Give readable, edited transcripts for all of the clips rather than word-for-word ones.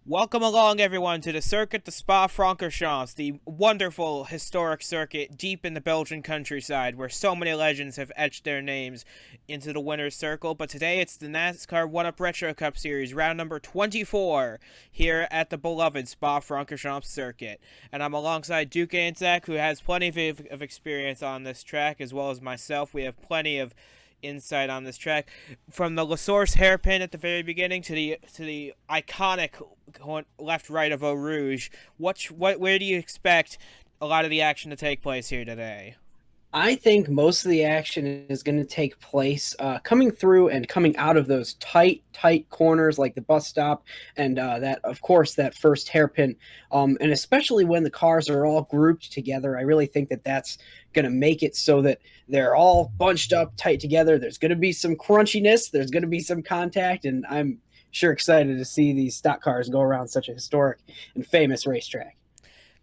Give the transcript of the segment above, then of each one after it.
Welcome along, everyone, to the circuit, the Spa-Francorchamps, the wonderful historic circuit deep in the Belgian countryside where so many legends have etched their names into the winner's circle. But today it's the NASCAR 1-Up Retro Cup Series, round number 24, here at the beloved Spa-Francorchamps circuit. And I'm alongside Duke Anzac, who has plenty of experience on this track, as well as myself. We have plenty of insight on this track, from the La Source hairpin at the very beginning to the iconic left right of Eau Rouge. Where do you expect a lot of the action to take place here today? I think most of the action is going to take place coming through and coming out of those tight corners like the bus stop and of course, that first hairpin. And especially when the cars are all grouped together, I really think that that's going to make it so that they're all bunched up tight together. There's going to be some crunchiness, there's going to be some contact, and I'm sure excited to see these stock cars go around such a historic and famous racetrack.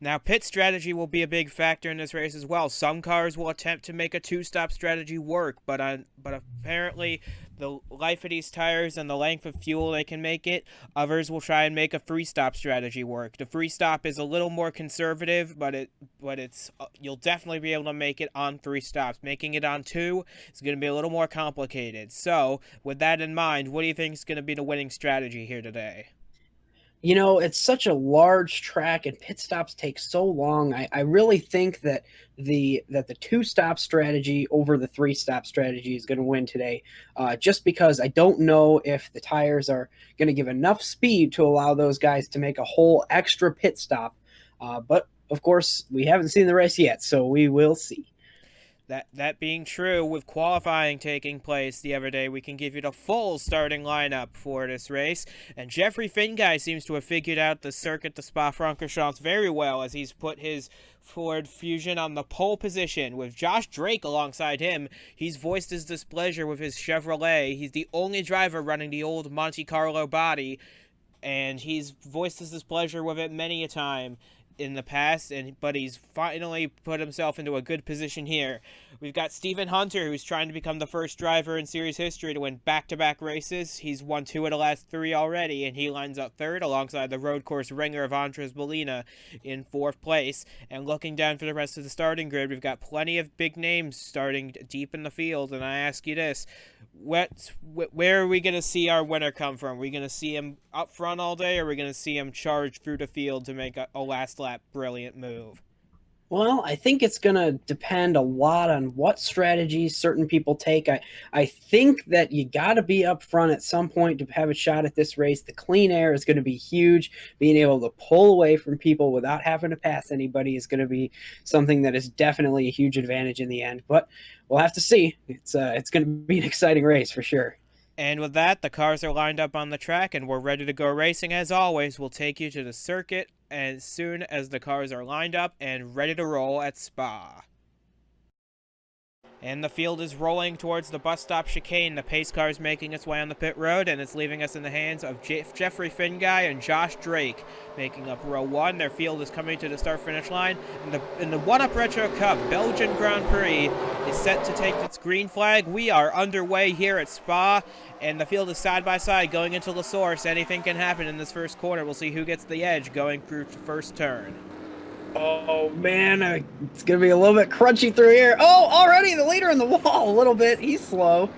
Now, pit strategy will be a big factor in this race as well. Some cars will attempt to make a two-stop strategy work, but apparently the life of these tires and the length of fuel they can make it, others will try and make a three-stop strategy work. The three-stop is a little more conservative, but it's you'll definitely be able to make it on three stops. Making it on two is going to be a little more complicated. So, with that in mind, what do you think is going to be the winning strategy here today? You know, it's such a large track and pit stops take so long. I really think that the two-stop strategy over the three-stop strategy is going to win today, just because I don't know if the tires are going to give enough speed to allow those guys to make a whole extra pit stop. But of course, we haven't seen the race yet, so we will see. That being true, with qualifying taking place the other day, we can give you the full starting lineup for this race. And Jeffrey Finguy seems to have figured out the circuit, the Spa-Francorchamps, very well, as he's put his Ford Fusion on the pole position with Josh Drake alongside him. He's voiced his displeasure with his Chevrolet. He's the only driver running the old Monte Carlo body, and he's voiced his displeasure with it many a time in the past, but he's finally put himself into a good position here. We've got Stephen Hunter, who's trying to become the first driver in series history to win back-to-back races. He's won 2 of the last 3 already, and he lines up third alongside the road course ringer of Andres Molina in 4th place. And looking down for the rest of the starting grid, we've got plenty of big names starting deep in the field, and I ask you this: where are we going to see our winner come from? Are we going to see him up front all day, or are we going to see him charge through the field to make a last lap brilliant move? Well, I think it's going to depend a lot on what strategies certain people take. I think that you got to be up front at some point to have a shot at this race. The clean air is going to be huge. Being able to pull away from people without having to pass anybody is going to be something that is definitely a huge advantage in the end. But we'll have to see. It's going to be an exciting race for sure. And with that, the cars are lined up on the track, and we're ready to go racing. As always, we'll take you to the circuit as soon as the cars are lined up and ready to roll at Spa. And the field is rolling towards the bus stop chicane. The pace car is making its way on the pit road, and it's leaving us in the hands of Jeffrey Finguy and Josh Drake, making up row 1. Their field is coming to the start-finish line. In the 1-Up Retro Cup Belgian Grand Prix is set to take its green flag. We are underway here at Spa, and the field is side-by-side going into La Source. Anything can happen in this first corner. We'll see who gets the edge going through the first turn. Oh man, it's gonna be a little bit crunchy through here. Oh, already the leader in the wall a little bit. He's slow.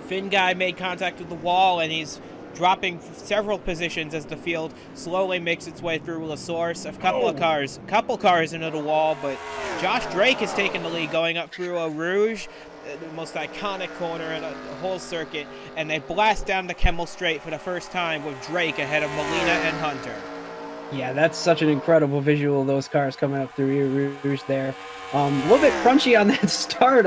Finguy made contact with the wall, and he's dropping several positions as the field slowly makes its way through La Source. A couple cars into the wall, but Josh Drake has taken the lead going up through Eau Rouge, the most iconic corner in the whole circuit, and they blast down the Kemmel Straight for the first time with Drake ahead of Molina and Hunter. Yeah, that's such an incredible visual, those cars coming up through Eau Rouge there. A little bit crunchy on that start.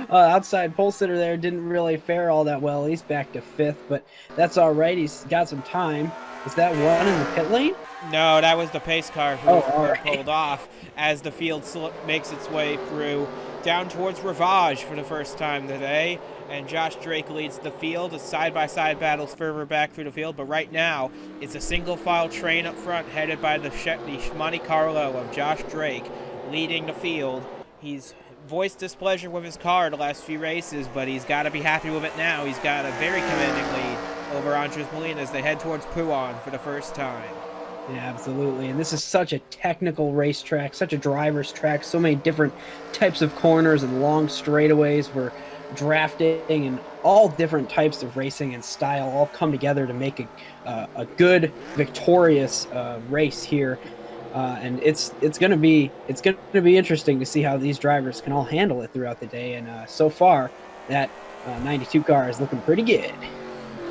Outside pole sitter there didn't really fare all that well. He's back to 5th, but that's all right. He's got some time. Is that one in the pit lane? No, that was the pace car who right. pulled off as the field makes its way through down towards Rivage for the first time today, and Josh Drake leads the field. A side-by-side battles further back through the field, but right now it's a single-file train up front headed by the Monte Carlo of Josh Drake leading the field. He's voiced displeasure with his car the last few races, but he's got to be happy with it now. He's got a very commanding lead over Andres Molina as they head towards Pouan for the first time. Yeah, absolutely. And this is such a technical racetrack, such a driver's track, so many different types of corners and long straightaways for drafting and all different types of racing and style all come together to make a good, victorious race here. And it's gonna be interesting to see how these drivers can all handle it throughout the day. And so far, that 92 car is looking pretty good.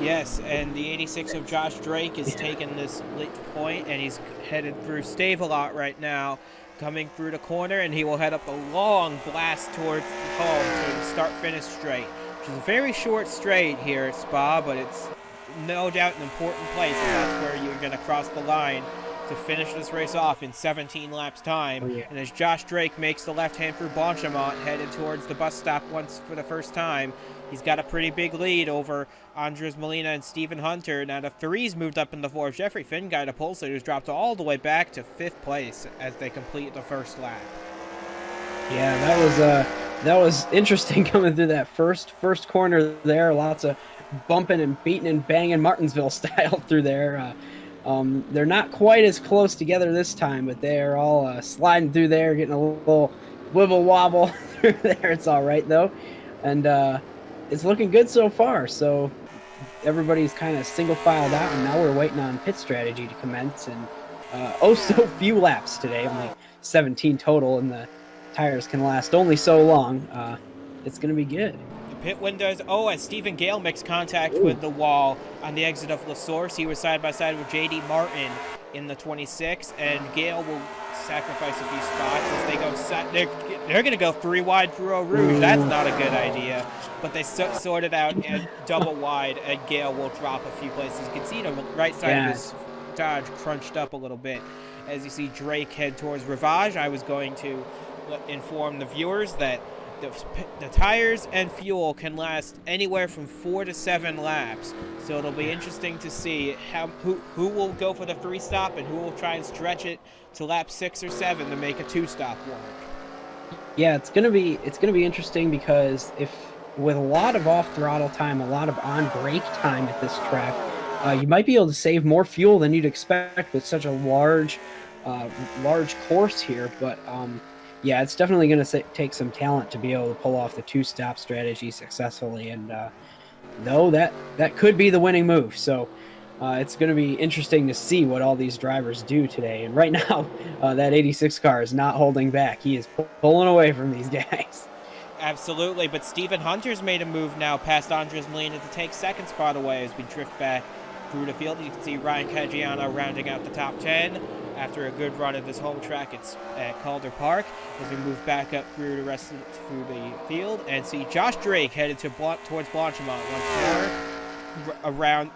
Yes, and the 86 of Josh Drake is taking this late point, and he's headed through Stave-A-Lot right now, coming through the corner, and he will head up a long blast towards home to the start-finish straight, which is a very short straight here at Spa, but it's no doubt an important place, and that's where you're going to cross the line to finish this race off in 17 laps time. Oh, yeah. And as Josh Drake makes the left hand through Blanchamont, headed towards the bus stop once for the first time, he's got a pretty big lead over Andres Molina and Stephen Hunter. Now the threes moved up in the fourth. Jeffrey Finguy, the pole sitters, dropped all the way back to 5th place as they complete the first lap. Yeah, that was interesting coming through that first corner there. Lots of bumping and beating and banging Martinsville style through there. They're not quite as close together this time, but they're all sliding through there, getting a little wibble wobble through there. It's all right though, and it's looking good so far. So everybody's kind of single filed out, and now we're waiting on pit strategy to commence. And oh, so few laps today, only 17 total, and the tires can last only so long. It's gonna be good. Pit windows. Oh, as Stephen Gale makes contact with the wall on the exit of La Source. He was side by side with J.D. Martin in the 26, and Gale will sacrifice a few spots as they go. They're going to go 3 wide through Eau Rouge. That's not a good idea, but they sorted out and double wide, and Gale will drop a few places. You can see the right side of his Dodge crunched up a little bit as you see Drake head towards Rivage. I was going to inform the viewers that the tires and fuel can last anywhere from 4 to 7 laps, so it'll be interesting to see who will go for the 3-stop and who will try and stretch it to lap 6 or 7 to make a 2-stop work. Yeah, it's gonna be interesting because if with a lot of off throttle time, a lot of on brake time at this track, you might be able to save more fuel than you'd expect with such a large course here, but yeah, it's definitely going to take some talent to be able to pull off the 2-stop strategy successfully. And though that could be the winning move. So it's going to be interesting to see what all these drivers do today. And right now, that 86 car is not holding back. He is pulling away from these guys. Absolutely, but Stephen Hunter's made a move now past Andres Molina to take 2nd spot away as we drift back through the field. You can see Ryan Caggiano rounding out the top 10 after a good run at this home track at Calder Park, as we move back up through the field and see Josh Drake headed towards Blanchamont once more. Around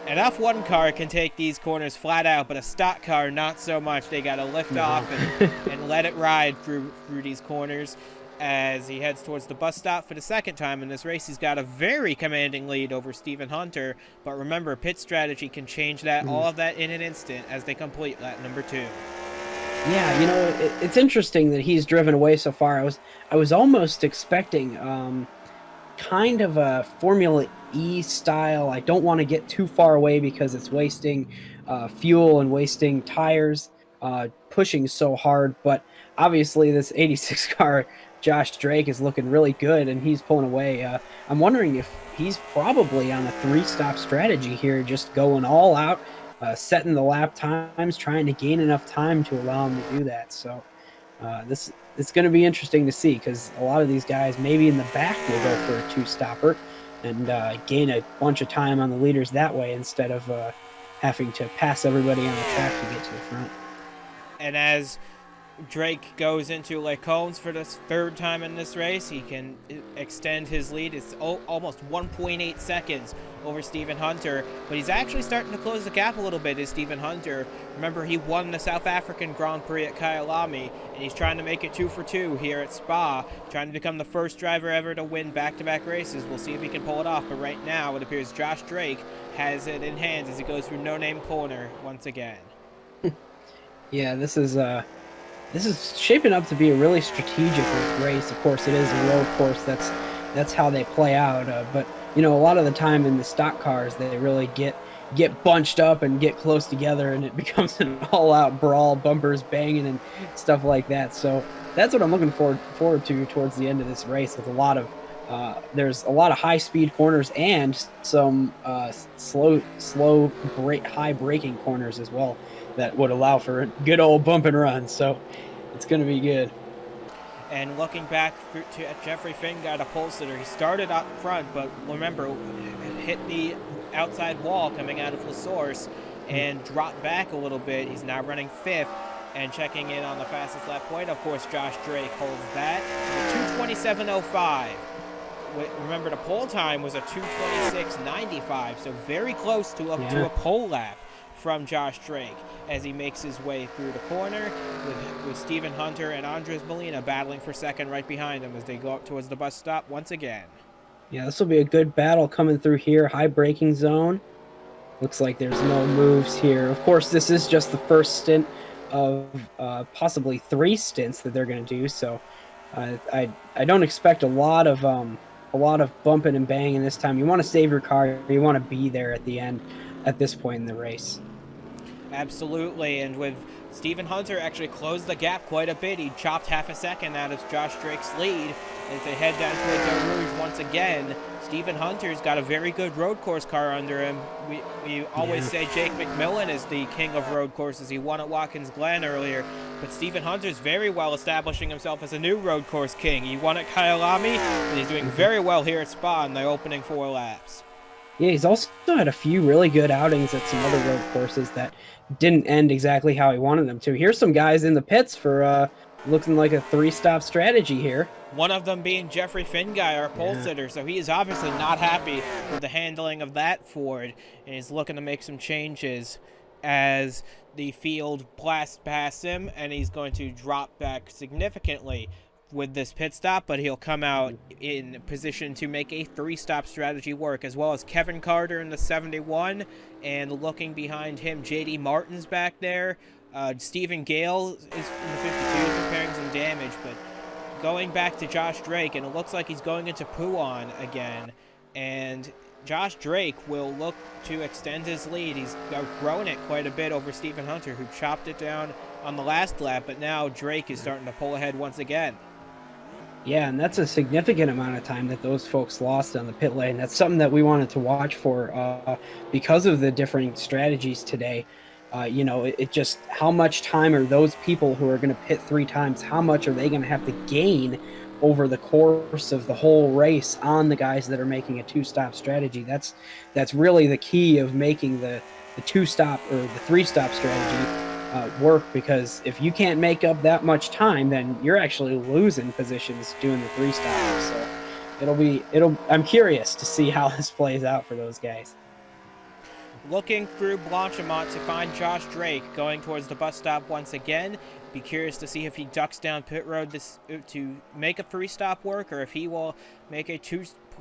an F1 car can take these corners flat out, but a stock car not so much. They got to lift off and let it ride through these corners. As he heads towards the bus stop for the 2nd time in this race, he's got a very commanding lead over Stephen Hunter. But remember, pit strategy can change that all of that in an instant as they complete lap number 2. Yeah, you know, it's interesting that he's driven away so far. I was almost expecting kind of a Formula E style. I don't want to get too far away because it's wasting fuel and wasting tires, pushing so hard. But obviously, this 86 car, Josh Drake, is looking really good, and he's pulling away. I'm wondering if he's probably on a 3-stop strategy here, just going all out, setting the lap times, trying to gain enough time to allow him to do that. So it's going to be interesting to see, because a lot of these guys maybe in the back will go for a 2-stopper and gain a bunch of time on the leaders that way instead of having to pass everybody on the track to get to the front. And as Drake goes into Les Combes for the 3rd time in this race, he can extend his lead. It's almost 1.8 seconds over Stephen Hunter, but he's actually starting to close the gap a little bit, is Stephen Hunter. Remember, he won the South African Grand Prix at Kyalami, and he's trying to make it 2 for 2 here at Spa, trying to become the first driver ever to win back-to-back races. We'll see if he can pull it off, but right now it appears Josh Drake has it in hand as he goes through No Name Corner once again. Yeah, this is shaping up to be a really strategic race. Of course, it is a road course. That's how they play out. But you know, a lot of the time in the stock cars, they really get get bunched up and get close together, and it becomes an all-out brawl, bumpers banging and stuff like that. So that's what I'm looking forward to towards the end of this race. With a lot of there's a lot of high-speed corners and some high braking corners as well that would allow for a good old bump and run. So it's going to be good. And looking back at Jeffrey Fingard, a pole sitter, he started up front, but remember, hit the outside wall coming out of the source and dropped back a little bit. He's now running 5th and checking in on the fastest lap point. Of course, Josh Drake holds that. 2:27.05. Remember, the pole time was a 2:26.95, so very close to a pole lap from Josh Drake as he makes his way through the corner with Stephen Hunter and Andres Molina battling for second right behind him as they go up towards the bus stop once again. Yeah, this will be a good battle coming through here. High braking zone. Looks like there's no moves here. Of course, this is just the first stint of possibly 3 stints that they're going to do. So I don't expect a lot of bumping and banging this time. You want to save your car. You want to be there at the end at this point in the race. Absolutely, and with Stephen Hunter actually closed the gap quite a bit. He chopped half a second out of Josh Drake's lead as they head down towards Eau Rouge once again. Stephen Hunter's got a very good road course car under him. We always say Jake McMillan is the king of road courses. He won at Watkins Glen earlier, but Stephen Hunter's very well establishing himself as a new road course king. He won at Kyalami, and he's doing very well here at Spa in the opening 4 laps. Yeah, he's also had a few really good outings at some other road courses that didn't end exactly how he wanted them to. Here's some guys in the pits for looking like a 3-stop strategy here. One of them being Jeffrey Finguy, our pole sitter, so he is obviously not happy with the handling of that Ford, and he's looking to make some changes as the field blasts past him, and he's going to drop back significantly with this pit stop, but he'll come out in position to make a 3-stop strategy work, as well as Kevin Carter in the 71, and looking behind him, JD Martin's back there. Stephen Gale is in the 52, repairing some damage, but going back to Josh Drake, and it looks like he's going into Pouan again, and Josh Drake will look to extend his lead. He's grown it quite a bit over Stephen Hunter, who chopped it down on the last lap, but now Drake is starting to pull ahead once again. Yeah, and that's a significant amount of time that those folks lost on the pit lane. That's something that we wanted to watch for because of the differing strategies today. It just, how much time are those people who are going to pit 3 times, how much are they going to have to gain over the course of the whole race on the guys that are making a 2-stop strategy? That's really the key of making the 2-stop or the 3-stop strategy work, because if you can't make up that much time, then you're actually losing positions doing the 3-stop. So I'm curious to see how this plays out for those guys. Looking through Blanchimont to find Josh Drake going towards the bus stop once again. Be curious to see if he ducks down pit road to make a 3-stop work, or if he will make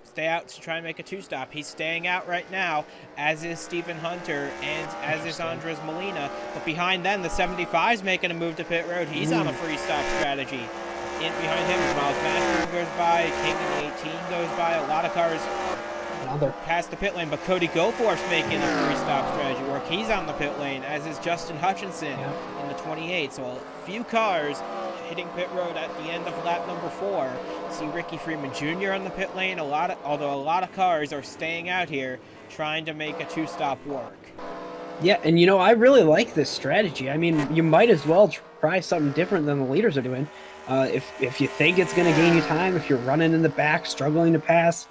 stay out to try and make a 2-stop. He's staying out right now, as is Stephen Hunter and as is Andres Molina. But behind them, the 75's making a move to pit road. He's on a 3-stop strategy. In behind him is Miles Masters goes by, King in the 18 goes by. A lot of cars past the pit lane, but Cody Goforth's making a 3-stop strategy work. He's on the pit lane, as is Justin Hutchinson in the 28. So a few cars hitting pit road at the end of lap number 4. See Ricky Freeman Jr. on the pit lane. Although a lot of cars are staying out here trying to make a 2-stop work. Yeah, and I really like this strategy. I mean, you might as well try something different than the leaders are doing. If you think it's going to gain you time, if you're running in the back, struggling to pass,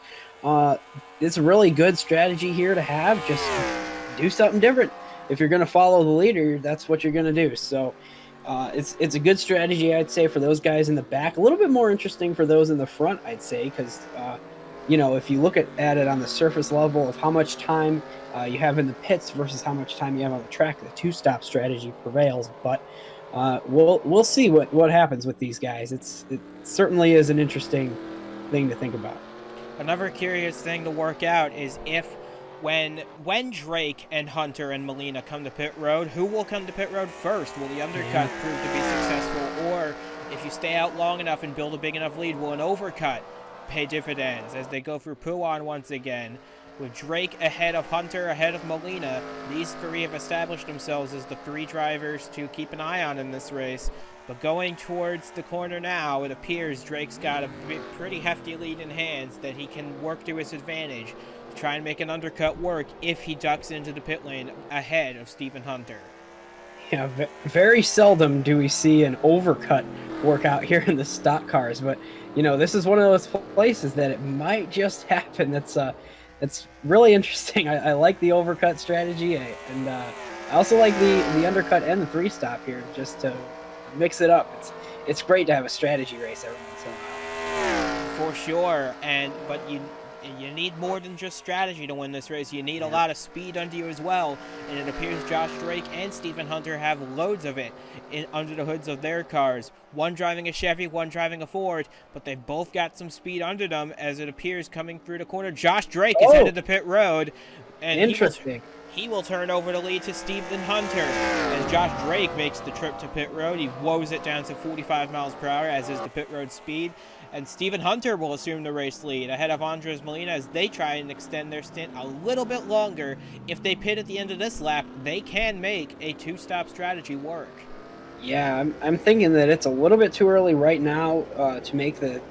it's a really good strategy here to have. Just do something different. If you're going to follow the leader, that's what you're going to do. So it's a good strategy, I'd say, for those guys in the back. A little bit more interesting for those in the front, I'd say, because if you look at it on the surface level of how much time you have in the pits versus how much time you have on the track, the 2-stop strategy prevails. But we'll see what happens with these guys. It certainly is an interesting thing to think about. Another curious thing to work out is when Drake and Hunter and Molina come to pit road, who will come to pit road first? Will the undercut prove to be successful? Or if you stay out long enough and build a big enough lead, will an overcut pay dividends as they go through Pouan once again? With Drake ahead of Hunter, ahead of Molina, these three have established themselves as the three drivers to keep an eye on in this race. But going towards the corner now, it appears Drake's got a pretty hefty lead in hands that he can work to his advantage to try and make an undercut work if he ducks into the pit lane ahead of Stephen Hunter. Yeah, very seldom do we see an overcut work out here in the stock cars, but this is one of those places that it might just happen. It's really interesting. I like the overcut strategy, and I also like the undercut and the three stop here, just to mix it up. It's great to have a strategy race every once in a while. For sure, but you need more than just strategy to win this race. You need a lot of speed under you as well, and it appears Josh Drake and Stephen Hunter have loads of it under the hoods of their cars. One driving a Chevy, one driving a Ford, but they've both got some speed under them as it appears coming through the corner. Josh Drake is headed to pit road, and interesting. He will turn over the lead to Stephen Hunter as Josh Drake makes the trip to pit road. He woes it down to 45 miles per hour, as is the pit road speed. And Stephen Hunter will assume the race lead ahead of Andres Molina as they try and extend their stint a little bit longer. If they pit at the end of this lap, they can make a two-stop strategy work. Yeah, I'm thinking that it's a little bit too early right now to make the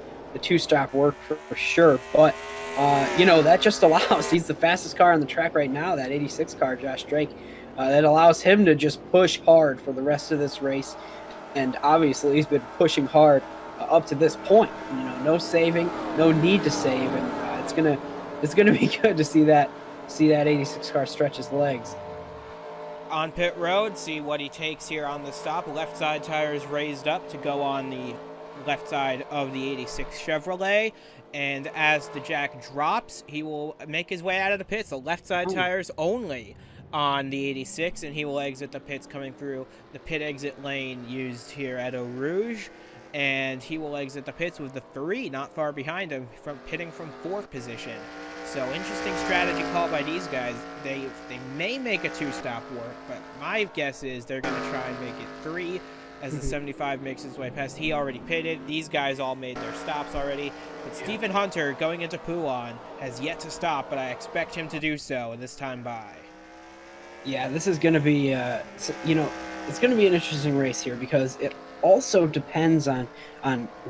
two-stop work for sure. But, that just allows, he's the fastest car on the track right now, that 86 car, Josh Drake. That allows him to just push hard for the rest of this race. And obviously he's been pushing hard up to this point. No saving, no need to save, and it's gonna be good to see that 86 car stretch his legs. On pit road, see what he takes here on the stop. Left side tires raised up to go on the left side of the 86 Chevrolet, and as the jack drops, he will make his way out of the pits. The left side tires only on the 86, and he will exit the pits coming through the pit exit lane used here at Eau Rouge. And he will exit the pits with the three not far behind him, pitting from fourth position. So interesting strategy call by these guys. They may make a two-stop work, but my guess is they're going to try and make it three as the 75 makes his way past. He already pitted. These guys all made their stops already. But Stephen Hunter, going into Poulan, has yet to stop, but I expect him to do so in this time by. Yeah, this is going to be, it's going to be an interesting race here because it also depends on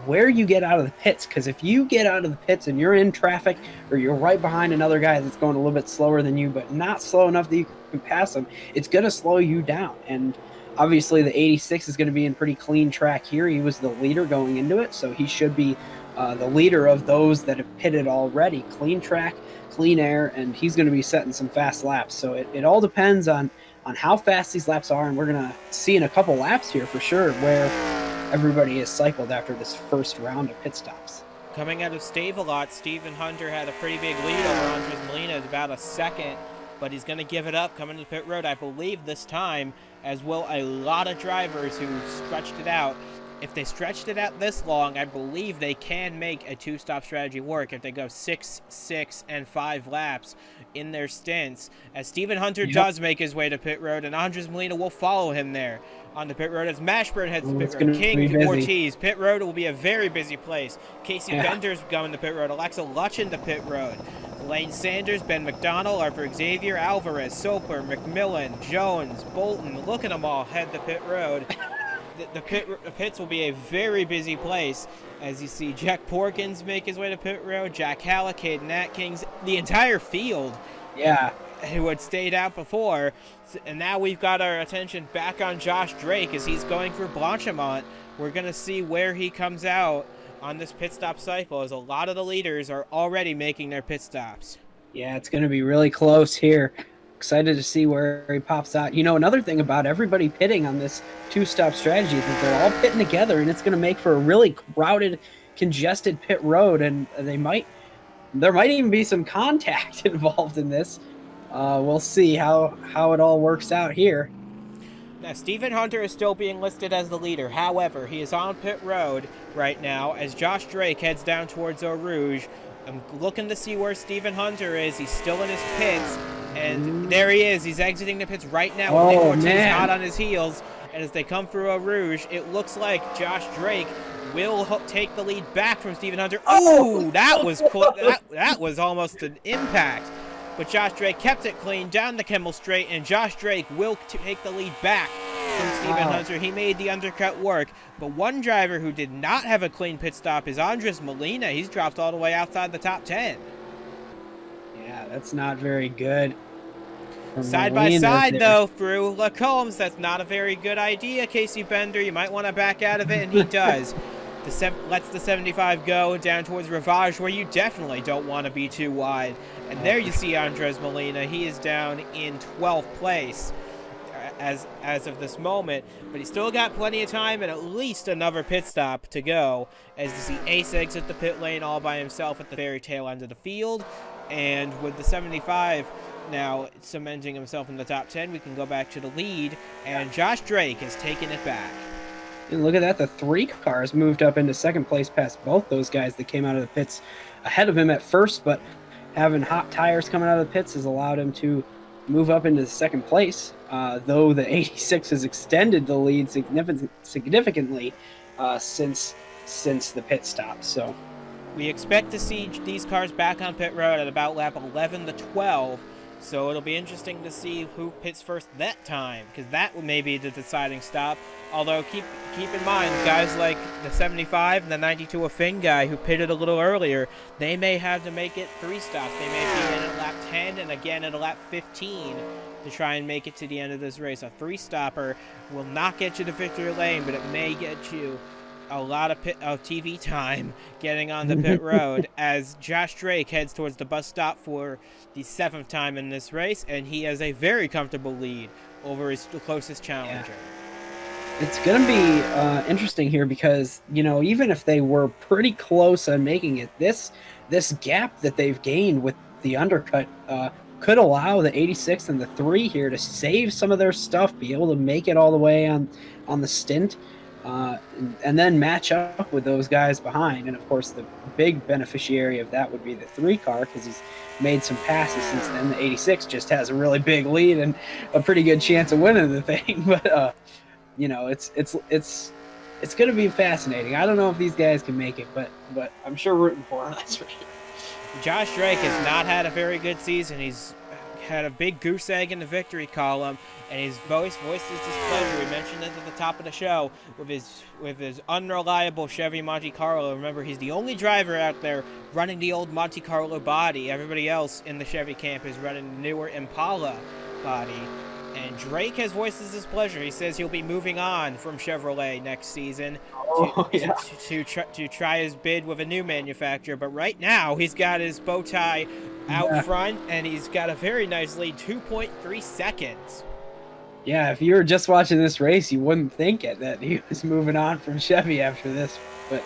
where you get out of the pits, because if you get out of the pits and you're in traffic or you're right behind another guy that's going a little bit slower than you but not slow enough that you can pass him, it's going to slow you down. And obviously the 86 is going to be in pretty clean track here. He was the leader going into it, so he should be the leader of those that have pitted already. Clean track, clean air, and he's going to be setting some fast laps. So it all depends on how fast these laps are, and we're going to see in a couple laps here for sure where everybody is cycled after this first round of pit stops. Coming out of Stavelot, Stephen Hunter had a pretty big lead over Andres Molina, about a second, but he's going to give it up coming to the pit road, I believe this time, as will a lot of drivers who stretched it out. If they stretched it out this long, I believe they can make a two-stop strategy work if they go 6, 6, and 5 laps in their stints. As Stephen Hunter does make his way to pit road, and Andres Molina will follow him there on the pit road as Mashburn heads to pit road. King Ortiz, pit road will be a very busy place. Casey Bender's going to pit road. Alexa Lutchin to pit road. Lane Sanders, Ben McDonald, Arthur Xavier, Alvarez, Soper, McMillan, Jones, Bolton. Look at them all head to pit road. The pits will be a very busy place as you see Jack Porkins make his way to pit road, Jack Halleck, Nat Kings, the entire field. Yeah. Who had stayed out before. And now we've got our attention back on Josh Drake as he's going through Blanchimont. We're going to see where he comes out on this pit stop cycle as a lot of the leaders are already making their pit stops. Yeah, it's going to be really close here. Excited to see where he pops out. Another thing about everybody pitting on this two-stop strategy is that they're all pitting together, and it's going to make for a really crowded, congested pit road, and there might even be some contact involved in this. We'll see how it all works out here. Now, Stephen Hunter is still being listed as the leader. However, he is on pit road right now as Josh Drake heads down towards Eau Rouge. I'm looking to see where Stephen Hunter is. He's still in his pits. And there he is. He's exiting the pits right now. Nick Ortiz hot on his heels. And as they come through Eau Rouge, it looks like Josh Drake will take the lead back from Stephen Hunter. Oh, that was cool. That was almost an impact. but Josh Drake kept it clean down the Kimmel Straight, and Josh Drake will take the lead back from Stephen Hunter. He made the undercut work, but one driver who did not have a clean pit stop is Andres Molina. He's dropped all the way outside the top 10. Yeah, that's not very good. Side by side, though, through Lacombe's. That's not a very good idea, Casey Bender. You might want to back out of it, and he does. Lets the 75 go down towards Rivage, where you definitely don't want to be too wide. And there you see Andres Molina. He is down in 12th place as of this moment, but he's still got plenty of time and at least another pit stop to go, as you see Ace exit the pit lane all by himself at the very tail end of the field. And with the 75 now cementing himself in the top 10, we can go back to the lead, and Josh Drake has taken it back. And look at that, the 3 cars moved up into second place past both those guys that came out of the pits ahead of him at first, but having hot tires coming out of the pits has allowed him to move up into the second place, though the 86 has extended the lead significantly since the pit stop. So we expect to see these cars back on pit road at about lap 11 to 12, so it'll be interesting to see who pits first that time, because that may be the deciding stop. Although keep in mind, guys like the 75 and the 92 of Finn guy who pitted a little earlier, they may have to make it 3 stops. They may be in at lap 10 and again at lap 15 to try and make it to the end of this race. A 3-stopper will not get you to victory lane, but it may get you a lot of TV time getting on the pit road as Josh Drake heads towards the bus stop for the 7th time in this race, and he has a very comfortable lead over his closest challenger. Yeah. It's going to be interesting here because, even if they were pretty close on making it, this gap that they've gained with the undercut could allow the 86 and the 3 here to save some of their stuff, be able to make it all the way on the stint, and then match up with those guys behind. And of course, the big beneficiary of that would be the 3 car, because he's made some passes since then. The 86 just has a really big lead and a pretty good chance of winning the thing. But it's going to be fascinating. I don't know if these guys can make it, but I'm sure rooting for them. That's right. Josh Drake has not had a very good season. He's had a big goose egg in the victory column, and he's voiced his displeasure. We mentioned it at the top of the show with his unreliable Chevy Monte Carlo. Remember, he's the only driver out there running the old Monte Carlo body. Everybody else in the Chevy camp is running the newer Impala body. And Drake has voiced his displeasure. He says he'll be moving on from Chevrolet next season to try his bid with a new manufacturer. But right now, he's got his bow tie out front, and he's got a very nice lead, 2.3 seconds. Yeah, if you were just watching this race, you wouldn't think it, that he was moving on from Chevy after this. But,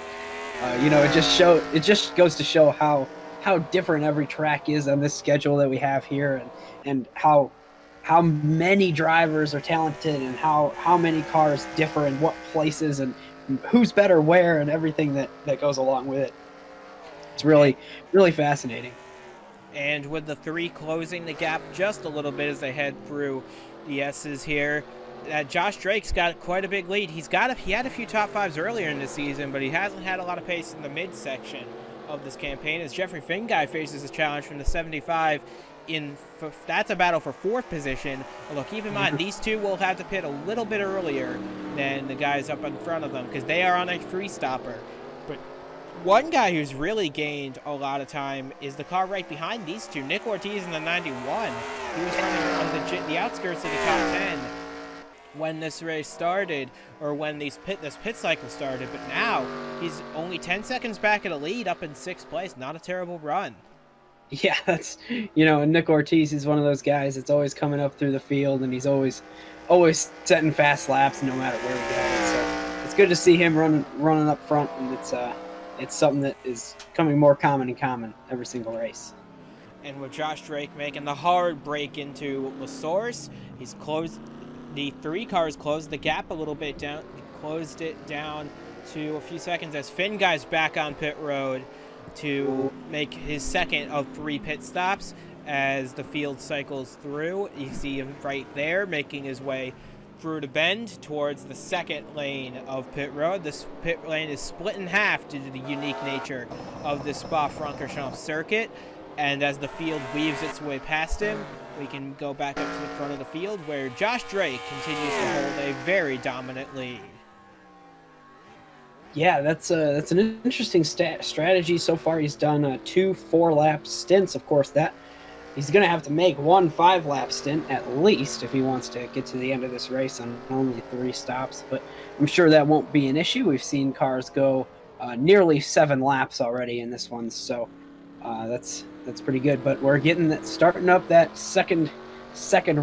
it just goes to show how different every track is on this schedule that we have here, and how many drivers are talented, and how many cars differ in what places, and who's better where, and everything that goes along with it. It's really, really fascinating. And with the 3 closing the gap just a little bit as they head through the S's here, Josh Drake's got quite a big lead. He had a few top 5s earlier in the season, but he hasn't had a lot of pace in the midsection of this campaign, as Jeffrey Finguy faces a challenge from the 75 that's a battle for 4th position. Although keep in mind, these 2 will have to pit a little bit earlier than the guys up in front of them, because they are on a 3-stopper. But one guy who's really gained a lot of time is the car right behind these 2, Nick Ortiz in the 91. He was running on the outskirts of the top 10 when this race started, or when this pit cycle started. But now he's only 10 seconds back at a lead, up in 6th place. Not a terrible run. Yeah, that's, and Nick Ortiz is one of those guys that's always coming up through the field, and he's always setting fast laps no matter where he goes. So it's good to see him running up front, and it's something that is becoming more common every single race. And with Josh Drake making the hard break into La Source, he's closed the 3 cars, closed the gap a little bit down, closed it down to a few seconds as Finguy's back on pit road to make his 2nd of 3 pit stops as the field cycles through. You see him right there making his way through the bend towards the 2nd lane of pit road. This pit lane is split in half due to the unique nature of the Spa-Francorchamps circuit. And as the field weaves its way past him, we can go back up to the front of the field where Josh Drake continues to hold a very dominant lead. Yeah, that's an interesting strategy so far. He's done 2 4-lap stints. Of course, that he's going to have to make 1 5-lap stint at least if he wants to get to the end of this race on only 3 stops. But I'm sure that won't be an issue. We've seen cars go nearly 7 laps already in this one, so that's pretty good. But we're starting up that second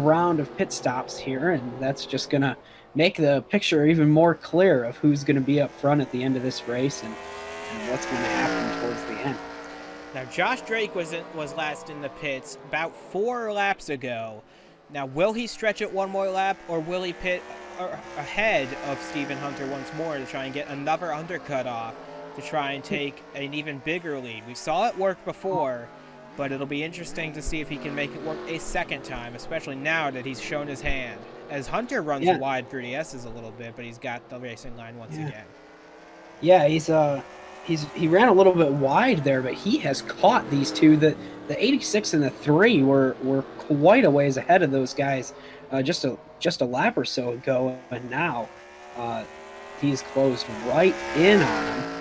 round of pit stops here, and that's just going to make the picture even more clear of who's going to be up front at the end of this race and what's going to happen towards the end. Now, Josh Drake was last in the pits about 4 laps ago. Now, will he stretch it 1 more lap, or will he pit ahead of Stephen Hunter once more to try and get another undercut off to try and take an even bigger lead? We saw it work before, but it'll be interesting to see if he can make it work a second time, especially now that he's shown his hand. As Hunter runs wide through the S's a little bit, but he's got the racing line once again. Yeah, he ran a little bit wide there, but he has caught these two. The 86 and the 3 were quite a ways ahead of those guys just a lap or so ago, and now he's closed right in on him.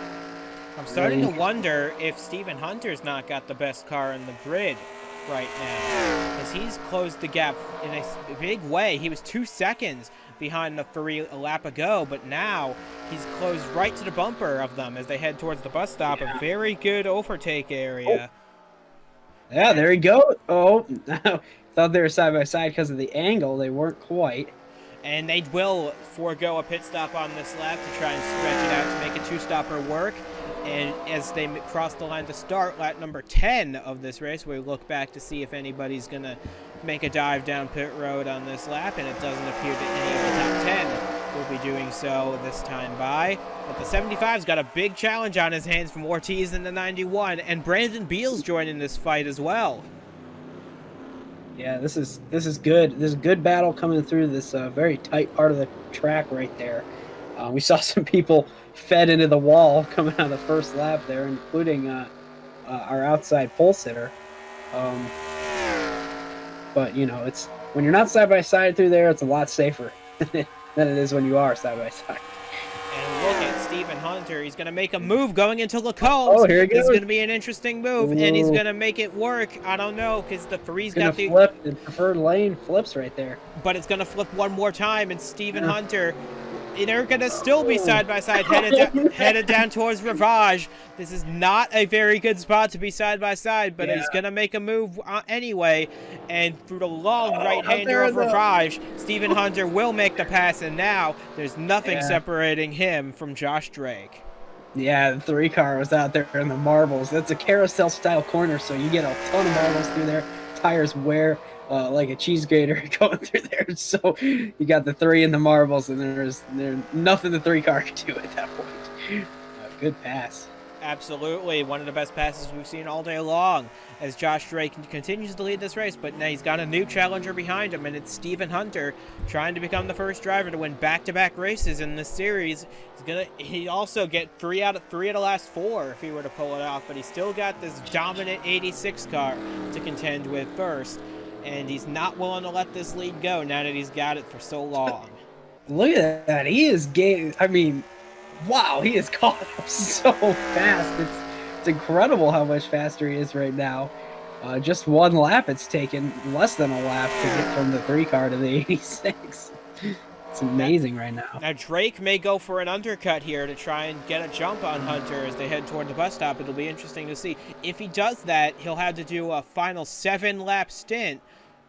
I'm starting to wonder if Stephen Hunter's not got the best car in the grid right now, because he's closed the gap in a big way. He was 2 seconds behind the 3 a lap ago, but now he's closed right to the bumper of them as they head towards the bus stop. A very good overtake area. Oh. Yeah, there you go. Oh, thought they were side by side because of the angle. They weren't quite. And they will forego a pit stop on this lap to try and stretch it out to make a 2-stopper work. And as they cross the line to start lap number 10 of this race, we look back to see if anybody's going to make a dive down pit road on this lap, and it doesn't appear that any of the top 10 will be doing so this time by. But the 75's got a big challenge on his hands from Ortiz in the 91, and Brandon Beal's joining this fight as well. Yeah, this is good. This is a good battle coming through this very tight part of the track right there. We saw some people fed into the wall coming out of the first lap there, including our outside pole sitter. But, you know, it's when you're not side by side through there, it's a lot safer than it is when you are side by side. And look at Stephen Hunter. He's going to make a move going into Lacombs. Oh, here he goes. It's going to be an interesting move, and he's going to make it work. I don't know, because the 3's got the flip. The preferred lane flips right there. But it's going to flip one more time, and Stephen Hunter, they're going to still be side by side, headed down towards Ravage. This is not a very good spot to be side by side, but he's going to make a move anyway. And through the long right-hander of Ravage, Stephen Hunter will make the pass, and now there's nothing separating him from Josh Drake. Yeah, the 3 car was out there in the marbles. That's a carousel-style corner, so you get a ton of marbles through there. Tires wear like a cheese grater going through there. So you got the 3 in the marbles, and there's nothing the 3 car can do at that point. Good pass. Absolutely, one of the best passes we've seen all day long as Josh Drake continues to lead this race, but now he's got a new challenger behind him, and it's Stephen Hunter trying to become the first driver to win back-to-back races in this series. He also get 3 out of the last 4 if he were to pull it off, but he's still got this dominant 86 car to contend with first, and he's not willing to let this lead go now that he's got it for so long. Look at that. He is wow, he is caught up so fast. It's incredible how much faster he is right now. Just 1 lap, it's taken less than a lap to get from the 3 car to the 86. It's amazing right now. Now Drake may go for an undercut here to try and get a jump on Hunter as they head toward the bus stop. It'll be interesting to see. If he does that, he'll have to do a final 7-lap stint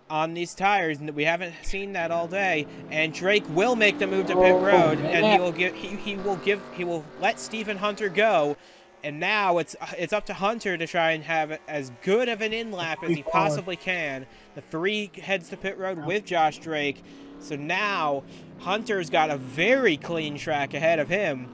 on these tires, and we haven't seen that all day. And Drake will make the move to pit road, and he will let Stephen Hunter go. And now it's up to Hunter to try and have as good of an in-lap as he possibly can. The 3 heads to pit road with Josh Drake. So now Hunter's got a very clean track ahead of him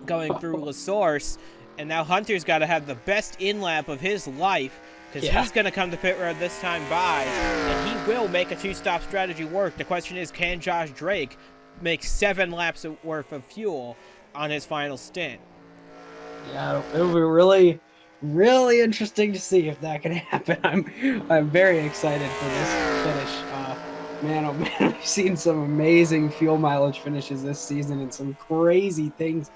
going through La Source. And now Hunter's got to have the best in-lap of his life, because he's going to come to pit road this time by, and he will make a 2-stop strategy work. The question is, can Josh Drake make 7 laps worth of fuel on his final stint? Yeah, it would be really interesting to see if that can happen. I'm very excited for this finish. Man, oh man, I've seen some amazing fuel mileage finishes this season and some crazy things.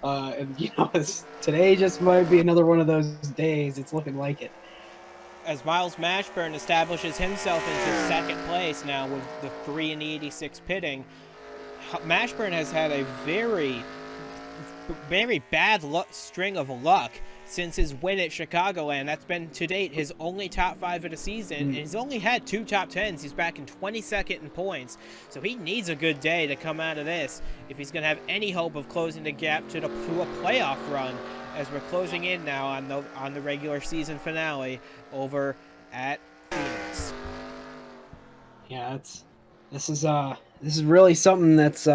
And today just might be another one of those days. It's looking like it. As Miles Mashburn establishes himself into second place now with the 3 and 86 pitting, Mashburn has had a very bad string of luck since his win at Chicagoland. That's been, to date, his only top 5 of the season, and he's only had 2 top 10s. He's back in 22nd in points, so he needs a good day to come out of this if he's going to have any hope of closing the gap to a playoff run, as we're closing in now on the regular season finale over at Phoenix. Yeah, this is really something that's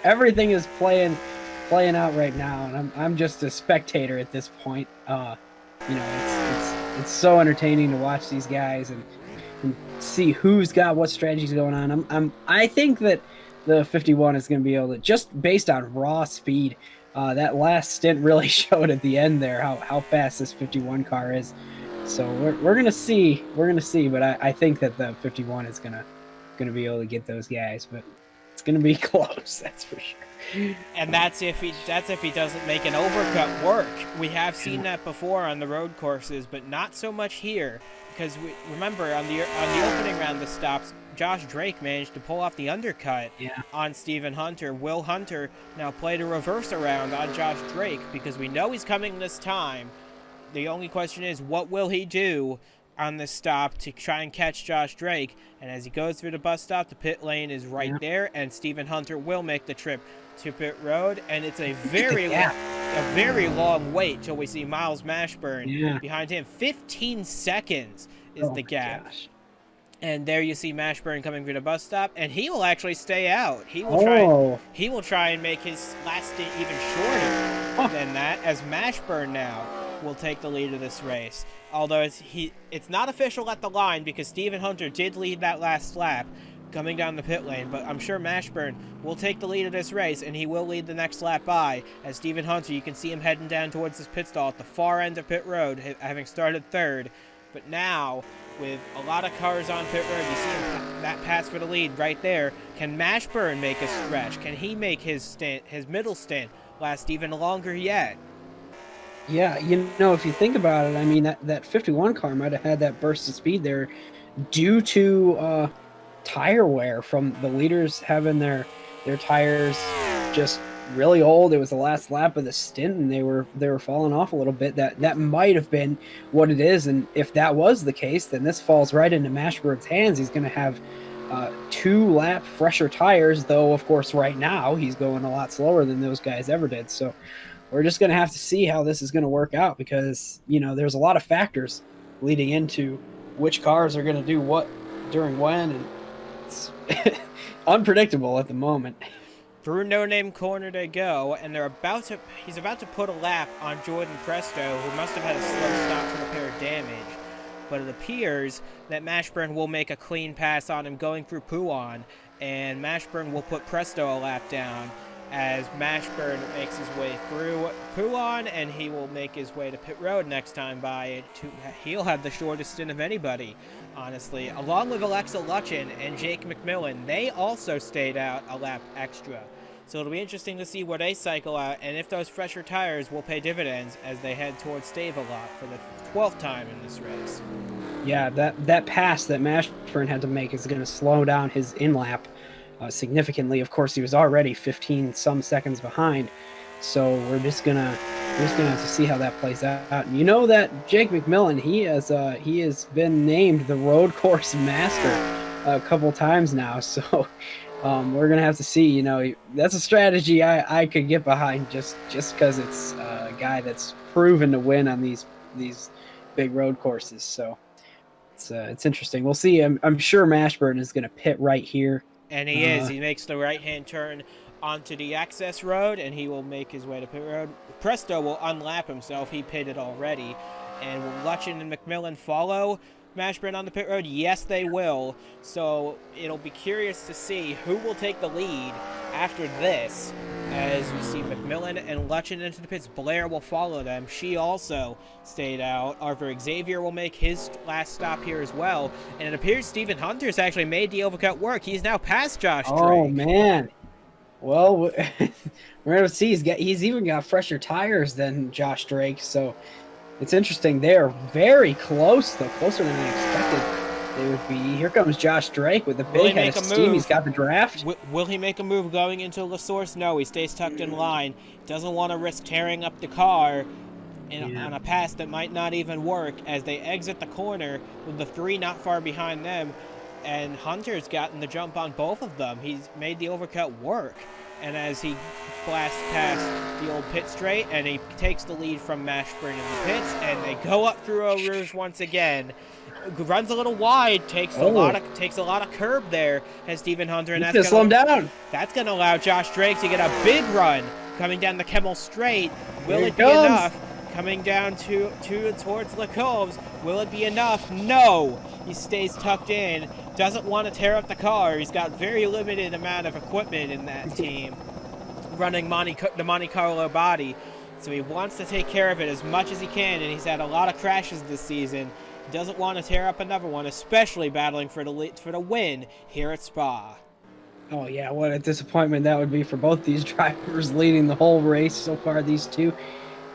everything is playing out right now, and I'm just a spectator at this point. It's so entertaining to watch these guys and see who's got what strategies going on. I think that the 51 is going to be able to, just based on raw speed. That last stint really showed at the end there how fast this 51 car is. So we're gonna see, but I think that the 51 is gonna be able to get those guys, but it's gonna be close, that's for sure. And that's if he doesn't make an overcut work. We have seen that before on the road courses, but not so much here, because remember on the opening round of stops, Josh Drake managed to pull off the undercut on Stephen Hunter. Will Hunter now played a reverse around on Josh Drake because we know he's coming this time. The only question is, what will he do on this stop to try and catch Josh Drake? And as he goes through the bus stop, the pit lane is right there, and Stephen Hunter will make the trip to pit road, and it's a very long wait till we see Miles Mashburn behind him. 15 seconds is the gap. Gosh. And there you see Mashburn coming through the bus stop, and he will actually stay out. He will try and make his last stint even shorter than that, as Mashburn now will take the lead of this race. Although it's not official at the line, because Stephen Hunter did lead that last lap coming down the pit lane, but I'm sure Mashburn will take the lead of this race, and he will lead the next lap by, as Stephen Hunter, you can see him heading down towards this pit stall at the far end of pit road, having started third. But now, with a lot of cars on pit road, you see him that pass for the lead right there. Can Mashburn make a stretch? Can he make his middle stint last even longer yet? Yeah, if you think about it, I mean, that 51 car might have had that burst of speed there due to tire wear from the leaders having their tires just really old. It was the last lap of the stint, and they were falling off a little bit. That might have been what it is, and if that was the case, then this falls right into Mashburn's hands. He's going to have 2-lap fresher tires, though of course right now he's going a lot slower than those guys ever did. So we're just going to have to see how this is going to work out, because there's a lot of factors leading into which cars are going to do what during when, and it's unpredictable at the moment. Through No Name Corner they go, and he's about to put a lap on Jordan Presto, who must have had a slow stop to repair damage. But it appears that Mashburn will make a clean pass on him going through Pouan, and Mashburn will put Presto a lap down as Mashburn makes his way through Pouan, and he will make his way to pit road next time by. He'll have the shortest stint of anybody, honestly, along with Alexa Lutchen and Jake McMillan. They also stayed out a lap extra. So it'll be interesting to see where they cycle out, and if those fresher tires will pay dividends as they head towards Stave-A-Lot for the 12th time in this race. Yeah, that pass that Mashburn had to make is going to slow down his in-lap significantly. Of course, he was already 15 some seconds behind, so we're just gonna have to see how that plays out. And that Jake McMillan, he has been named the road course master a couple times now, so we're gonna have to see. That's a strategy I could get behind, just because it's a guy that's proven to win on these big road courses. So it's interesting. We'll see. I'm sure Mashburn is gonna pit right here. And he is. He makes the right-hand turn onto the access road, and he will make his way to pit road. Presto will unlap himself. He pitted already. And will Lutchen and McMillan follow Mashburn on the pit road? Yes, they will. So it'll be curious to see who will take the lead after this, as we see McMillan and Lutchen into the pits. Blair will follow them. She also stayed out. Arthur Xavier will make his last stop here as well. And it appears Stephen Hunter's actually made the overcut work. He's now past Josh Drake. Oh, man. Well, we're going to see. He's even got fresher tires than Josh Drake, so it's interesting. They're very close, though, closer than I expected they would be. Here comes Josh Drake with the big head of steam. He's got the draft. Will he make a move going into La Source? No, he stays tucked in line. Doesn't want to risk tearing up the car on a pass that might not even work as they exit the corner with the 3 not far behind them. And Hunter's gotten the jump on both of them. He's made the overcut work. And as he blasts past the old pit straight, and he takes the lead from Mashburn in the pits, and they go up through Eau Rouge once again. Runs a little wide, takes a lot of curb there as Stephen Hunter, and that's slow him down. That's going to allow Josh Drake to get a big run coming down the Kemmel Straight. Will it be enough? Coming down towards Le Combs. Will it be enough? No. He stays tucked in. Doesn't want to tear up the car. He's got very limited amount of equipment in that team running the Monte Carlo body. So he wants to take care of it as much as he can, and he's had a lot of crashes this season. Doesn't want to tear up another one, especially battling for the win here at Spa. Oh, yeah, what a disappointment that would be for both these drivers leading the whole race so far, these two.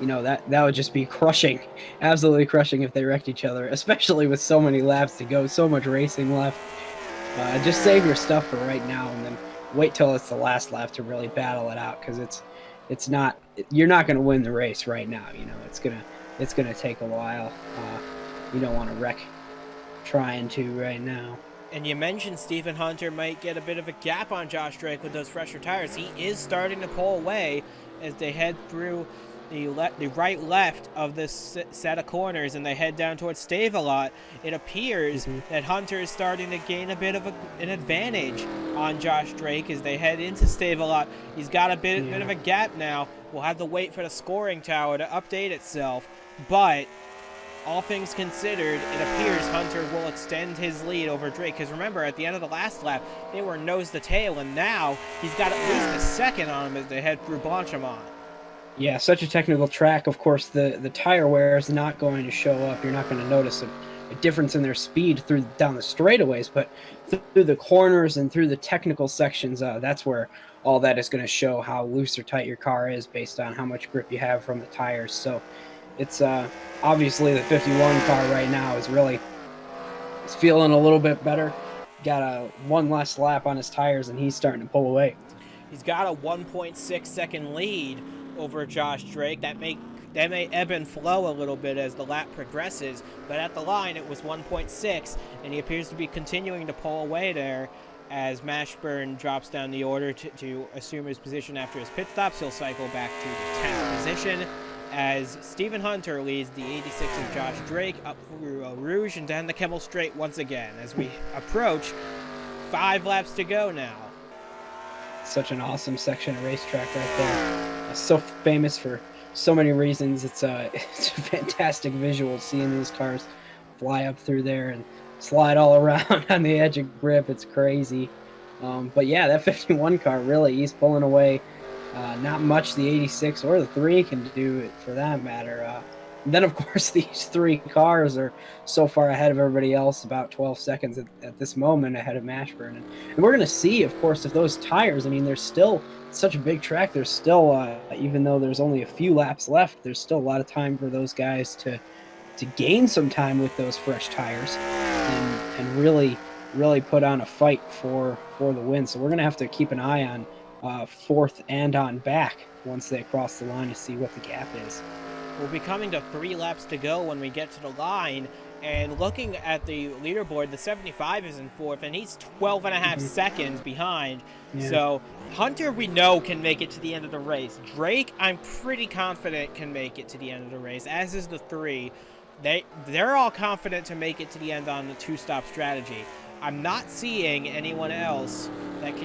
You know, that would just be crushing, absolutely crushing if they wrecked each other, especially with so many laps to go, so much racing left. Just save your stuff for right now and then wait till it's the last lap to really battle it out, because you're not going to win the race right now. You know, it's gonna take a while. You don't want to wreck trying to right now. And you mentioned Stephen Hunter might get a bit of a gap on Josh Drake with those fresher tires. He is starting to pull away as they head through the right left of this set of corners and they head down towards Stavelot. It appears that Hunter is starting to gain a bit of an advantage on Josh Drake as they head into Stavelot. He's got a bit of a gap now. We'll have to wait for the scoring tower to update itself, but all things considered, it appears Hunter will extend his lead over Drake. Because remember, at the end of the last lap, they were nose to tail, and now he's got at least a second on him as they head through Blanchimont. Yeah, such a technical track. Of course, the tire wear is not going to show up. You're not going to notice a difference in their speed down the straightaways, but through the corners and through the technical sections, that's where all that is going to show how loose or tight your car is based on how much grip you have from the tires. So it's obviously the 51 car right now is feeling a little bit better. Got one less lap on his tires, and he's starting to pull away. He's got a 1.6 second lead over Josh Drake. That may ebb and flow a little bit as the lap progresses, but at the line it was 1.6, and he appears to be continuing to pull away there as Mashburn drops down the order to assume his position after his pit stops. He'll cycle back to the 10th position as Stephen Hunter leads the 86 of Josh Drake up through Eau Rouge and down the Kemmel Straight once again as we approach 5 laps to go now. Such an awesome section of racetrack right there. So famous for so many reasons. It's a fantastic visual seeing these cars fly up through there and slide all around on the edge of grip. It's crazy. But yeah, that 51 car really, he's pulling away. Not much the 86 or the 3 can do it for that matter. And then, of course, these 3 cars are so far ahead of everybody else, about 12 seconds at this moment ahead of Mashburn. And we're going to see, of course, if those tires, I mean, there's still such a big track. There's still, even though there's only a few laps left, there's still a lot of time for those guys to gain some time with those fresh tires and really put on a fight for the win. So we're going to have to keep an eye on 4th and on back once they cross the line to see what the gap is. We'll be coming to 3 laps to go when we get to the line, and looking at the leaderboard, the 75 is in 4th, and he's 12 and a half seconds behind. Yeah. So Hunter, we know, can make it to the end of the race. Drake, I'm pretty confident, can make it to the end of the race, as is the 3. They're all confident to make it to the end on the 2-stop strategy. I'm not seeing anyone else that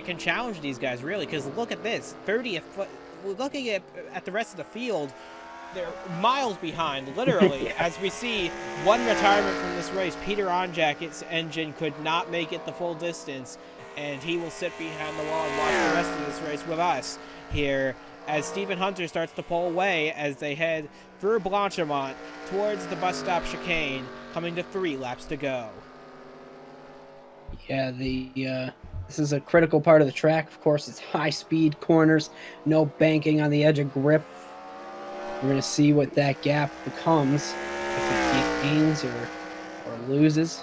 can challenge these guys, really, because look at this, 30th. Looking at the rest of the field, they're miles behind, literally, yeah. As we see one retirement from this race. Peter Onjack's engine could not make it the full distance and he will sit behind the wall and watch the rest of this race with us here as Stephen Hunter starts to pull away as they head through Blanchimont towards the bus stop chicane, coming to 3 laps to go. Yeah, this is a critical part of the track. Of course, it's high-speed corners, no banking on the edge of grip. We're going to see what that gap becomes, if it gains or loses.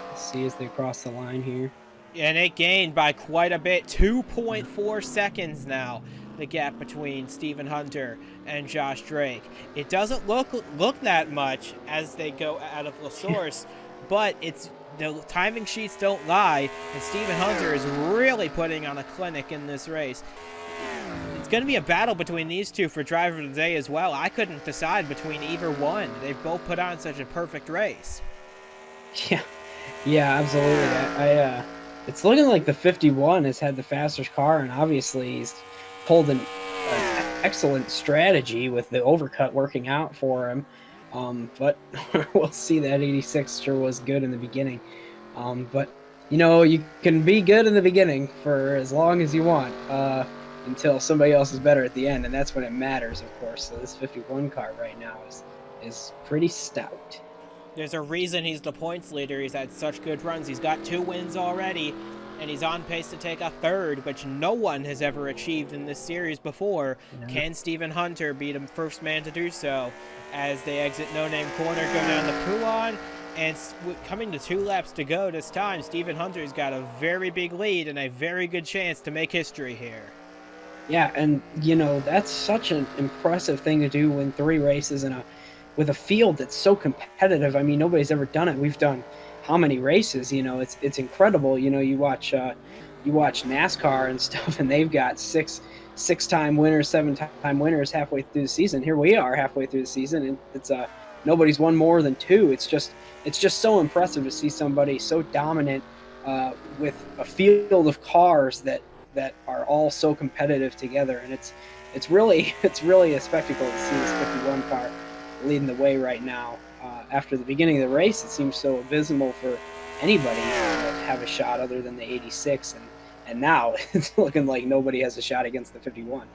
Let's see as they cross the line here. And it gained by quite a bit, 2.4 seconds now, the gap between Stephen Hunter and Josh Drake. It doesn't look that much as they go out of La Source, but the timing sheets don't lie, and Stephen Hunter is really putting on a clinic in this race. It's going to be a battle between these two for driver of the day as well. I couldn't decide between either one. They've both put on such a perfect race. Yeah, absolutely. It's looking like the 51 has had the fastest car, and obviously he's pulled an excellent strategy with the overcut working out for him. But we'll see. That 86 sure was good in the beginning. But you can be good in the beginning for as long as you want, until somebody else is better at the end, and that's when it matters, of course. So this 51 car right now is pretty stout. There's a reason he's the points leader. He's had such good runs. He's got 2 wins already, and he's on pace to take a 3rd, which no one has ever achieved in this series before. Yeah. Can Stephen Hunter be the first man to do so as they exit No Name Corner, go down the Poulan, and coming to 2 laps to go this time, Stephen Hunter's got a very big lead and a very good chance to make history here. Yeah, and that's such an impressive thing to do, win 3 races with a field that's so competitive. I mean, nobody's ever done it. We've done how many races? It's incredible. You watch NASCAR and stuff, and they've got six-time winners, 7-time winners halfway through the season. Here we are halfway through the season, and it's nobody's won more than 2. It's just so impressive to see somebody so dominant with a field of cars that are all so competitive together, and it's really a spectacle to see this 51 car leading the way right now. After the beginning of the race, it seems so abysmal for anybody to have a shot other than the 86, and now it's looking like nobody has a shot against the 51.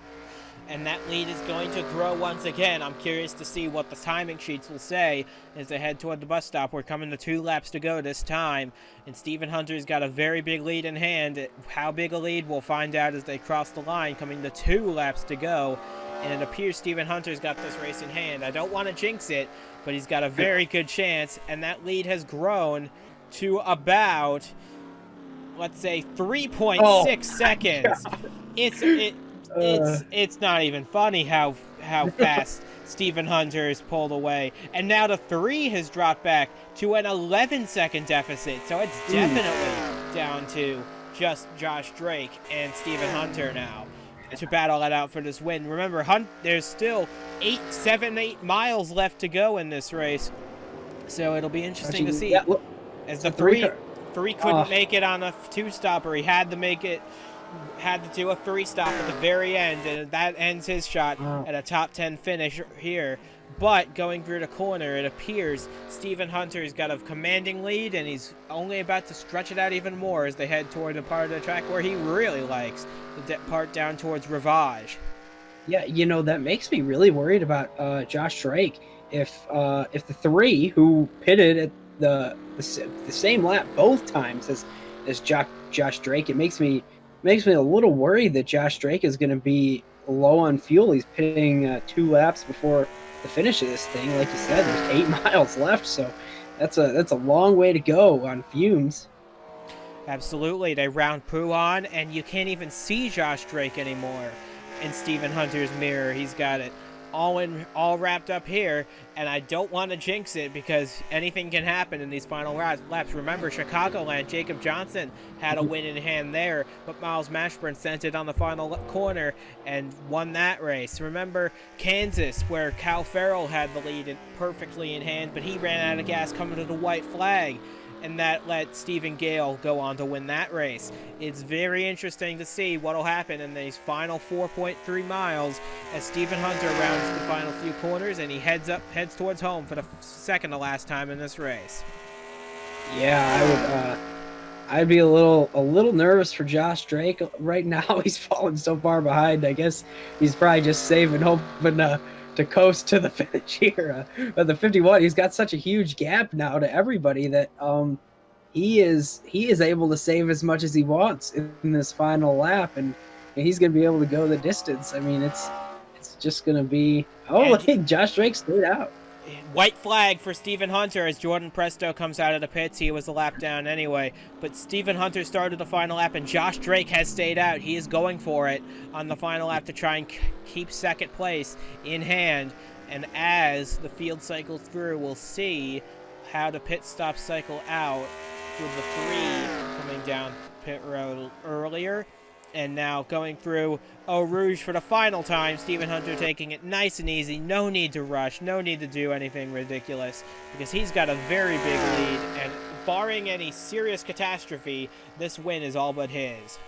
And that lead is going to grow once again. I'm curious to see what the timing sheets will say as they head toward the bus stop. We're coming to 2 laps to go this time, and Stephen Hunter's got a very big lead in hand. How big a lead, we'll find out as they cross the line, coming to 2 laps to go. And it appears Stephen Hunter's got this race in hand. I don't want to jinx it, but he's got a very good chance, and that lead has grown to about, let's say, 3.6 seconds. It's not even funny how fast Stephen Hunter has pulled away. And now the 3 has dropped back to an 11-second deficit. So it's definitely down to just Josh Drake and Stephen Hunter now to battle it out for this win. Remember, there's still 8 miles left to go in this race. So it'll be interesting to see. Yeah, look, as the 3 couldn't make it on a 2-stopper. He had to do a 3-stop at the very end, and that ends his shot at a top 10 finish here. But going through the corner, it appears Stephen Hunter's got a commanding lead, and he's only about to stretch it out even more as they head toward the part of the track where he really likes, the part down towards Rivage. Yeah, that makes me really worried about Josh Drake. If the 3 who pitted at the same lap both times as Josh Drake, it makes me a little worried that Josh Drake is going to be low on fuel. He's pitting 2 laps before the finish of this thing. Like you said, there's 8 miles left, so that's a long way to go on fumes. Absolutely. They round Poulan, and you can't even see Josh Drake anymore in Stephen Hunter's mirror. He's got it all wrapped up here, and I don't want to jinx it because anything can happen in these final laps. Remember, Chicagoland, Jacob Johnson had a win in hand there, but Miles Mashburn sent it on the final corner and won that race. Remember Kansas, where Cal Farrell had the lead perfectly in hand, but he ran out of gas coming to the white flag, and that let Stephen Gale go on to win that race. It's very interesting to see what will happen in these final 4.3 miles as Stephen Hunter rounds the final few corners, and he heads towards home for the second to last time in this race. Yeah, I'd be a little nervous for Josh Drake right now. He's fallen so far behind. I guess he's probably just saving, hoping to coast to the finish here. But the 51, he's got such a huge gap now to everybody that he is able to save as much as he wants in this final lap, and he's going to be able to go the distance. I mean, it's just going to be. Oh, look, Josh Drake stayed out. White flag for Stephen Hunter as Jordan Presto comes out of the pits. He was a lap down anyway. But Stephen Hunter started the final lap, and Josh Drake has stayed out. He is going for it on the final lap to try and keep second place in hand. And as the field cycles through, we'll see how the pit stops cycle out with the 3 coming down pit road earlier. And now going through Eau Rouge for the final time. Stephen Hunter taking it nice and easy. No need to rush. No need to do anything ridiculous because he's got a very big lead. And barring any serious catastrophe, this win is all but his.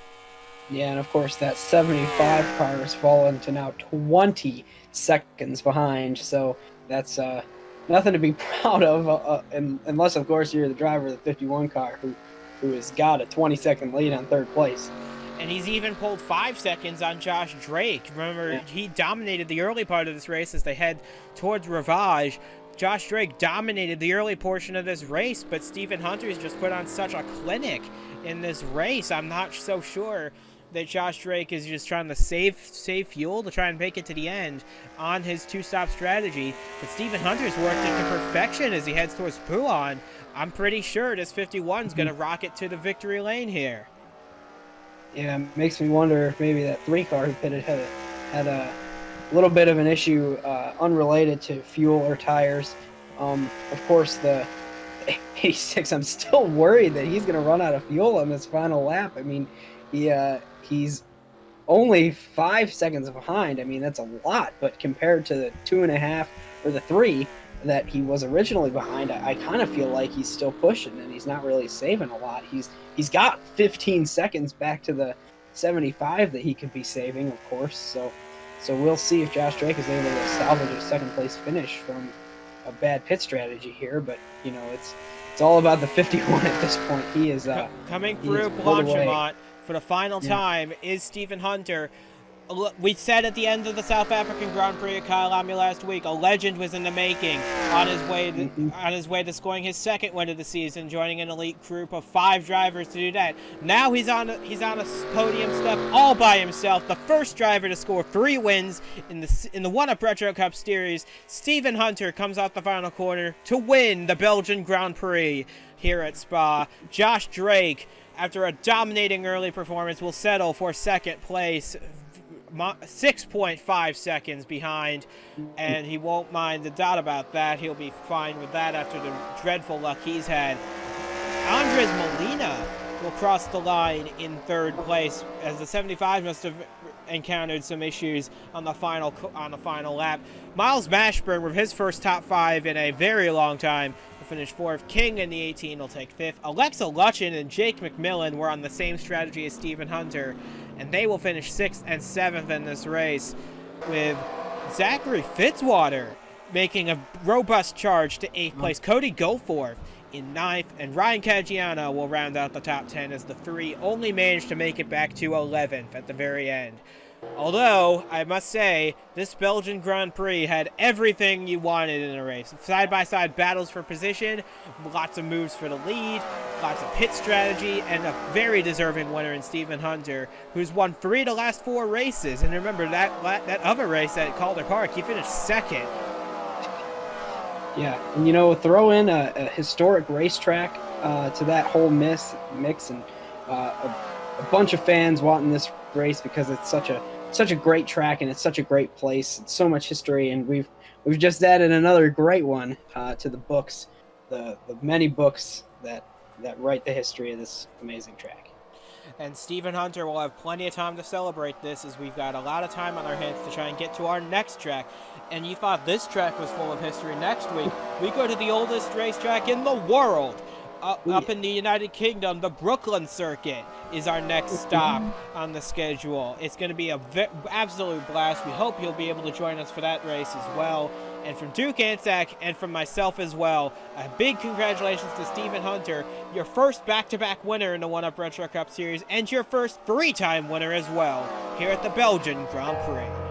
Yeah, and of course that 75 car has fallen to now 20 seconds behind. So that's nothing to be proud of, unless, of course, you're the driver of the 51 car who has got a 20-second lead on third place. And he's even pulled 5 seconds on Josh Drake. Remember, he dominated the early part of this race as they head towards Rivage. Josh Drake dominated the early portion of this race, but Stephen Hunter's just put on such a clinic in this race. I'm not so sure that Josh Drake is just trying to save fuel to try and make it to the end on his 2-stop strategy. But Stephen Hunter's worked it to perfection as he heads towards Poulan. I'm pretty sure this 51's going to rocket to the victory lane here. Yeah, it makes me wonder if maybe that 3 car who pitted had a little bit of an issue unrelated to fuel or tires. Of course, the 86, I'm still worried that he's going to run out of fuel on this final lap. I mean, he's only 5 seconds behind. I mean, that's a lot, but compared to the 2.5 or the 3 that he was originally behind, I kind of feel like he's still pushing and he's not really saving a lot. He's got 15 seconds back to the 75 that he could be saving, of course. So we'll see if Josh Drake is able to salvage a second place finish from a bad pit strategy here. But you know, it's all about the 51 at this point. He is coming through Blanchimont for the final time is Stephen Hunter. We said at the end of the South African Grand Prix at Kyalami last week, a legend was in the making on his way to scoring his second win of the season, joining an elite group of 5 drivers to do that. Now he's on a podium step all by himself, the first driver to score 3 wins in the One-Up Retro Cup Series. Stephen Hunter comes out the final corner to win the Belgian Grand Prix here at Spa. Josh Drake, after a dominating early performance, will settle for second place, 6.5 seconds behind, and he won't mind the doubt about that. He'll be fine with that after the dreadful luck he's had. Andres Molina will cross the line in third place, as the 75 must have encountered some issues on the final lap. Miles Mashburn, with his first top 5 in a very long time, will finish 4th. King in the 18 will take 5th. Alexa Lutchen and Jake McMillan were on the same strategy as Stephen Hunter, and they will finish 6th and 7th in this race, with Zachary Fitzwater making a robust charge to 8th place. Cody Goforth in 9th, and Ryan Caggiano will round out the top 10 as the 3 only managed to make it back to 11th at the very end. Although, I must say, this Belgian Grand Prix had everything you wanted in a race. Side-by-side battles for position, lots of moves for the lead, lots of pit strategy, and a very deserving winner in Stephen Hunter, who's won 3 of the last 4 races. And remember, that other race at Calder Park, he finished 2nd. Yeah, and you know, throw in a historic racetrack to that whole mix, and a bunch of fans wanting this race because it's such a great track and it's such a great place. It's so much history, and we've just added another great one to the books, the many books that write the history of this amazing track. And Stephen Hunter will have plenty of time to celebrate this, as we've got a lot of time on our hands to try and get to our next track. And you thought this track was full of history. Next week, we go to the oldest racetrack in the world, up in the United Kingdom, the Brooklyn Circuit. is our next stop on the schedule. It's going to be a absolute blast. We hope you'll be able to join us for that race as well. And from Duke Ansack and from myself as well, a big congratulations to Stephen Hunter, your first back-to-back winner in the 1UP Retro Cup Series, and your first 3-time winner as well here at the Belgian Grand Prix.